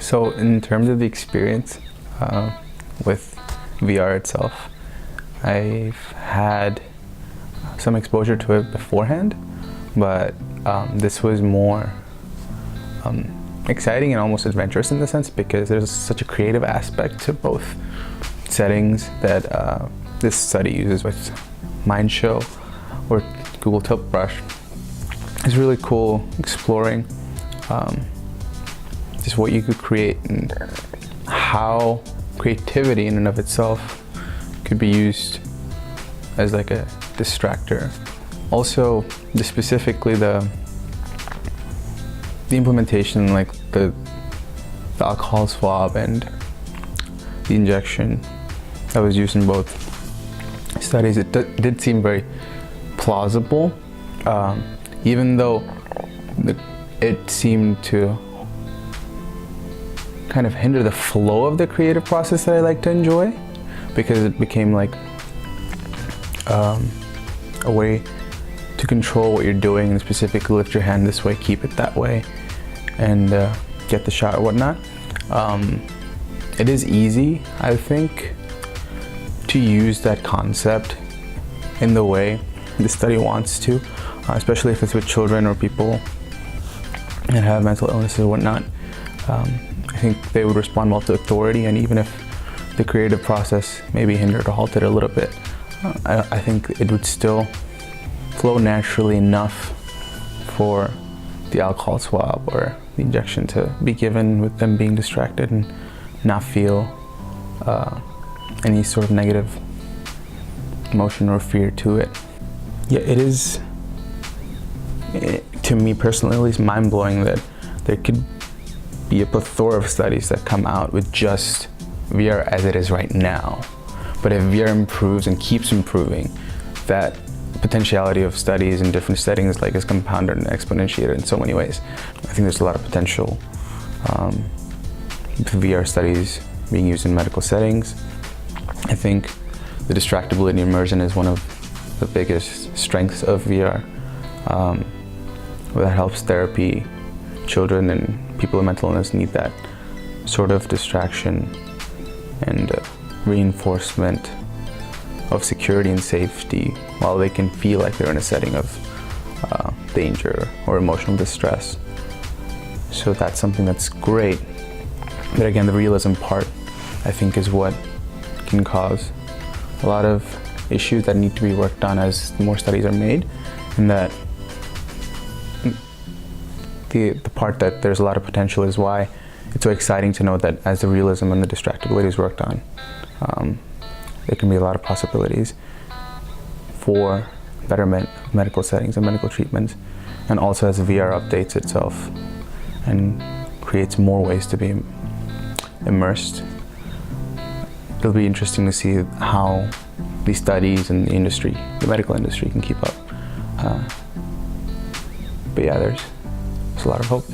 So in terms of the experience with VR itself, I've had some exposure to it beforehand, but this was more exciting and almost adventurous in the sense because there's such a creative aspect to both settings that this study uses with Mindshow or Google Tilt Brush. It's really cool exploring just what you could create and how creativity in and of itself could be used as like a distractor. Also, specifically the implementation, like the alcohol swab and the injection that was used in both studies, it did seem very plausible, even though it seemed to kind of hinder the flow of the creative process that I like to enjoy, because it became like a way to control what you're doing and specifically lift your hand this way, keep it that way, and get the shot or whatnot. It is easy, I think, to use that concept in the way the study wants to, especially if it's with children or people that have mental illnesses or whatnot. I think they would respond well to authority, and even if the creative process may be hindered or halted a little bit, I think it would still flow naturally enough for the alcohol swab or the injection to be given with them being distracted and not feel any sort of negative emotion or fear to it. Yeah, it is, to me personally at least, mind-blowing that there could be a plethora of studies that come out with just VR as it is right now. But if VR improves and keeps improving, that potentiality of studies in different settings is compounded and exponentiated in so many ways. I think there's a lot of potential with VR studies being used in medical settings. I think the distractibility immersion is one of the biggest strengths of VR. That helps therapy. Children and people with mental illness need that sort of distraction and reinforcement of security and safety while they can feel like they're in a setting of danger or emotional distress. So that's something that's great. But again, the realism part, I think, is what can cause a lot of issues that need to be worked on as more studies are made, and that the part that there's a lot of potential is why it's so exciting to know that as the realism and the distractibility is worked on, there can be a lot of possibilities for betterment of medical settings and medical treatments. And also as VR updates itself and creates more ways to be immersed, it'll be interesting to see how these studies and the industry, the medical industry, can keep up. But yeah, there's a lot of hope.